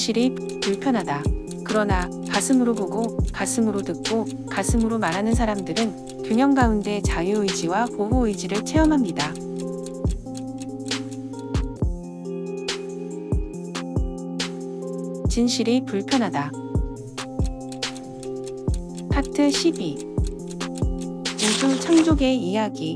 진실이 불편하다. 그러나 가슴으로 보고 가슴으로 듣고 가슴으로 말하는 사람들은 균형 가운데 자유의지와 보호의지를 체험합니다. 진실이 불편하다. 파트 12. 우주 창조계의 이야기.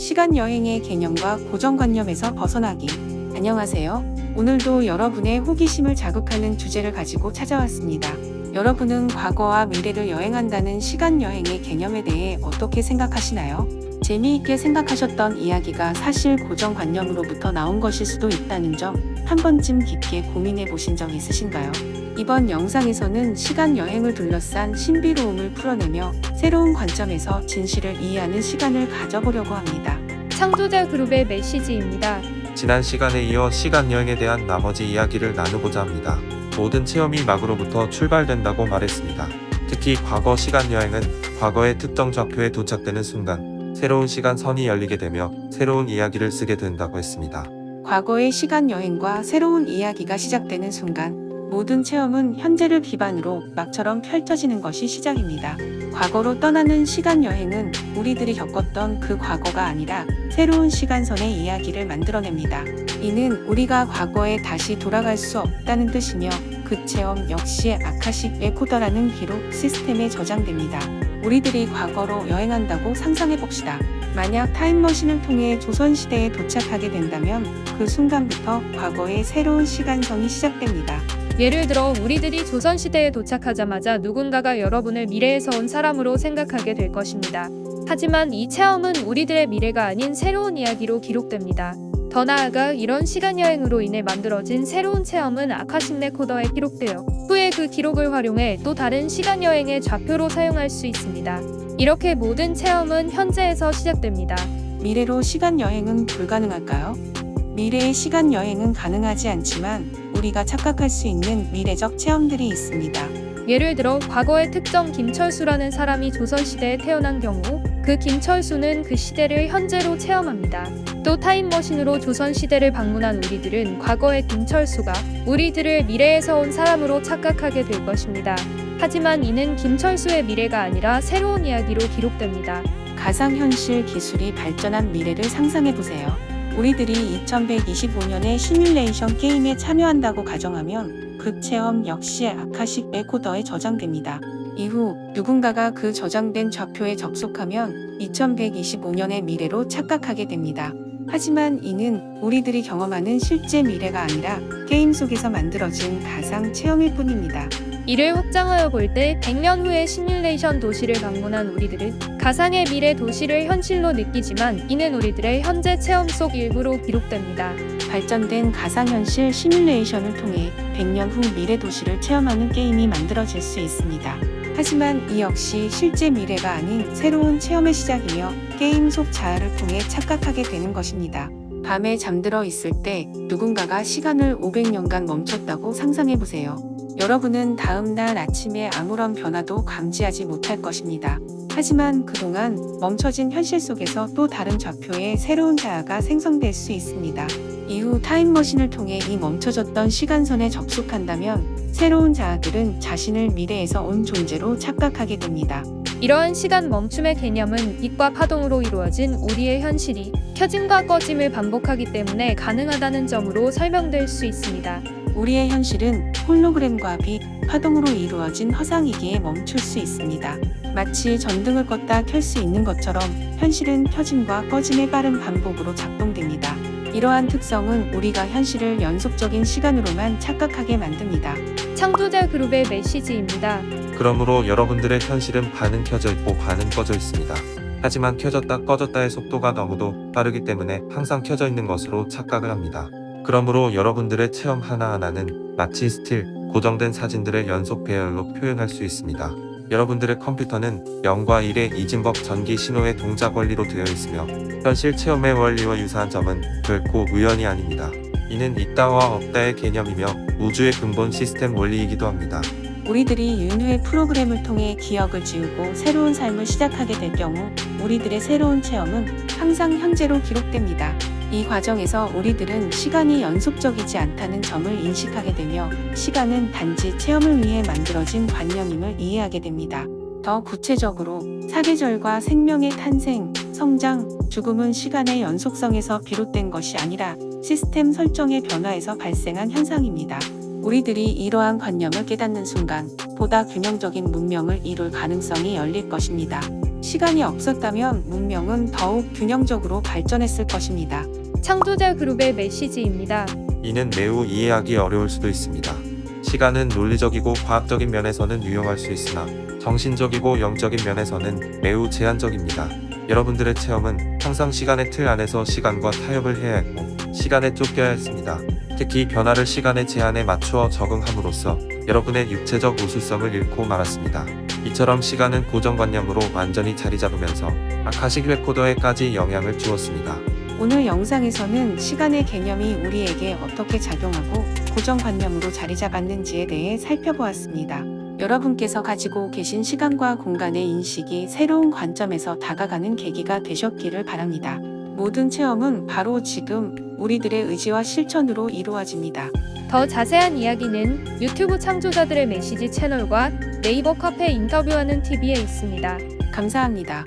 시간 여행의 개념과 고정관념에서 벗어나기. 안녕하세요. 오늘도 여러분의 호기심을 자극하는 주제를 가지고 찾아왔습니다. 여러분은 과거와 미래를 여행한다는 시간 여행의 개념에 대해 어떻게 생각하시나요? 재미있게 생각하셨던 이야기가 사실 고정관념으로부터 나온 것일 수도 있다는 점 한 번쯤 깊게 고민해 보신 적 있으신가요? 이번 영상에서는 시간 여행을 둘러싼 신비로움을 풀어내며 새로운 관점에서 진실을 이해하는 시간을 가져보려고 합니다. 창조자 그룹의 메시지입니다. 지난 시간에 이어 시간 여행에 대한 나머지 이야기를 나누고자 합니다. 모든 체험이 막으로부터 출발된다고 말했습니다. 특히 과거 시간 여행은 과거의 특정 좌표에 도착되는 순간 새로운 시간선이 열리게 되며 새로운 이야기를 쓰게 된다고 했습니다. 과거의 시간 여행과 새로운 이야기가 시작되는 순간 모든 체험은 현재를 기반으로 막처럼 펼쳐지는 것이 시작입니다. 과거로 떠나는 시간 여행은 우리들이 겪었던 그 과거가 아니라 새로운 시간선의 이야기를 만들어냅니다. 이는 우리가 과거에 다시 돌아갈 수 없다는 뜻이며 그 체험 역시 아카식 레코더라는 기록 시스템에 저장됩니다. 우리들이 과거로 여행한다고 상상해봅시다. 만약 타임머신을 통해 조선시대에 도착하게 된다면 그 순간부터 과거의 새로운 시간선이 시작됩니다. 예를 들어 우리들이 조선시대에 도착하자마자 누군가가 여러분을 미래에서 온 사람으로 생각하게 될 것입니다. 하지만 이 체험은 우리들의 미래가 아닌 새로운 이야기로 기록됩니다. 더 나아가 이런 시간여행으로 인해 만들어진 새로운 체험은 아카식 레코더에 기록되어 후에 그 기록을 활용해 또 다른 시간여행의 좌표로 사용할 수 있습니다. 이렇게 모든 체험은 현재에서 시작됩니다. 미래로 시간 여행은 불가능할까요? 미래의 시간 여행은 가능하지 않지만 우리가 착각할 수 있는 미래적 체험들이 있습니다. 예를 들어 과거의 특정 김철수라는 사람이 조선시대에 태어난 경우 그 김철수는 그 시대를 현재로 체험합니다. 또 타임머신으로 조선시대를 방문한 우리들은 과거의 김철수가 우리들을 미래에서 온 사람으로 착각하게 될 것입니다. 하지만 이는 김철수의 미래가 아니라 새로운 이야기로 기록됩니다. 가상현실 기술이 발전한 미래를 상상해보세요. 우리들이 2125년의 시뮬레이션 게임에 참여한다고 가정하면 그 체험 역시 아카식 레코더에 저장됩니다. 이후 누군가가 그 저장된 좌표에 접속하면 2125년의 미래로 착각하게 됩니다. 하지만 이는 우리들이 경험하는 실제 미래가 아니라 게임 속에서 만들어진 가상 체험일 뿐입니다. 이를 확장하여 볼 때 100년 후의 시뮬레이션 도시를 방문한 우리들은 가상의 미래 도시를 현실로 느끼지만 이는 우리들의 현재 체험 속 일부로 기록됩니다. 발전된 가상현실 시뮬레이션을 통해 100년 후 미래 도시를 체험하는 게임이 만들어질 수 있습니다. 하지만 이 역시 실제 미래가 아닌 새로운 체험의 시작이며 게임 속 자아를 통해 착각하게 되는 것입니다. 밤에 잠들어 있을 때 누군가가 시간을 500년간 멈췄다고 상상해보세요. 여러분은 다음 날 아침에 아무런 변화도 감지하지 못할 것입니다. 하지만 그동안 멈춰진 현실 속에서 또 다른 좌표의 새로운 자아가 생성될 수 있습니다. 이후 타임머신을 통해 이 멈춰졌던 시간선에 접속한다면 새로운 자아들은 자신을 미래에서 온 존재로 착각하게 됩니다. 이러한 시간 멈춤의 개념은 빛과 파동으로 이루어진 우리의 현실이 켜짐과 꺼짐을 반복하기 때문에 가능하다는 점으로 설명될 수 있습니다. 우리의 현실은 홀로그램과 빛, 파동으로 이루어진 허상이기에 멈출 수 있습니다. 마치 전등을 껐다 켤 수 있는 것처럼 현실은 켜짐과 꺼짐의 빠른 반복으로 작동됩니다. 이러한 특성은 우리가 현실을 연속적인 시간으로만 착각하게 만듭니다. 창조자 그룹의 메시지입니다. 그러므로 여러분들의 현실은 반은 켜져 있고 반은 꺼져 있습니다. 하지만 켜졌다 꺼졌다의 속도가 너무도 빠르기 때문에 항상 켜져 있는 것으로 착각을 합니다. 그러므로 여러분들의 체험 하나하나는 마치 스틸, 고정된 사진들의 연속 배열로 표현할 수 있습니다. 여러분들의 컴퓨터는 0과 1의 이진법 전기 신호의 동작 원리로 되어 있으며 현실 체험의 원리와 유사한 점은 결코 우연이 아닙니다. 이는 있다와 없다의 개념이며 우주의 근본 시스템 원리이기도 합니다. 우리들이 윤회의 프로그램을 통해 기억을 지우고 새로운 삶을 시작하게 될 경우 우리들의 새로운 체험은 항상 현재로 기록됩니다. 이 과정에서 우리들은 시간이 연속적이지 않다는 점을 인식하게 되며 시간은 단지 체험을 위해 만들어진 관념임을 이해하게 됩니다. 더 구체적으로 사계절과 생명의 탄생, 성장, 죽음은 시간의 연속성에서 비롯된 것이 아니라 시스템 설정의 변화에서 발생한 현상입니다. 우리들이 이러한 관념을 깨닫는 순간 보다 균형적인 문명을 이룰 가능성이 열릴 것입니다. 시간이 없었다면 문명은 더욱 균형적으로 발전했을 것입니다. 창조자 그룹의 메시지입니다. 이는 매우 이해하기 어려울 수도 있습니다. 시간은 논리적이고 과학적인 면에서는 유용할 수 있으나 정신적이고 영적인 면에서는 매우 제한적입니다. 여러분들의 체험은 항상 시간의 틀 안에서 시간과 타협을 해야 했고 시간에 쫓겨야 했습니다. 특히 변화를 시간의 제한에 맞추어 적응함으로써 여러분의 육체적 우수성을 잃고 말았습니다. 이처럼 시간은 고정관념으로 완전히 자리 잡으면서 아카식 레코더에까지 영향을 주었습니다. 오늘 영상에서는 시간의 개념이 우리에게 어떻게 작용하고 고정관념으로 자리 잡았는지에 대해 살펴보았습니다. 여러분께서 가지고 계신 시간과 공간의 인식이 새로운 관점에서 다가가는 계기가 되셨기를 바랍니다. 모든 체험은 바로 지금 우리들의 의지와 실천으로 이루어집니다. 더 자세한 이야기는 유튜브 창조자들의 메시지 채널과 네이버 카페 인터뷰하는 TV에 있습니다. 감사합니다.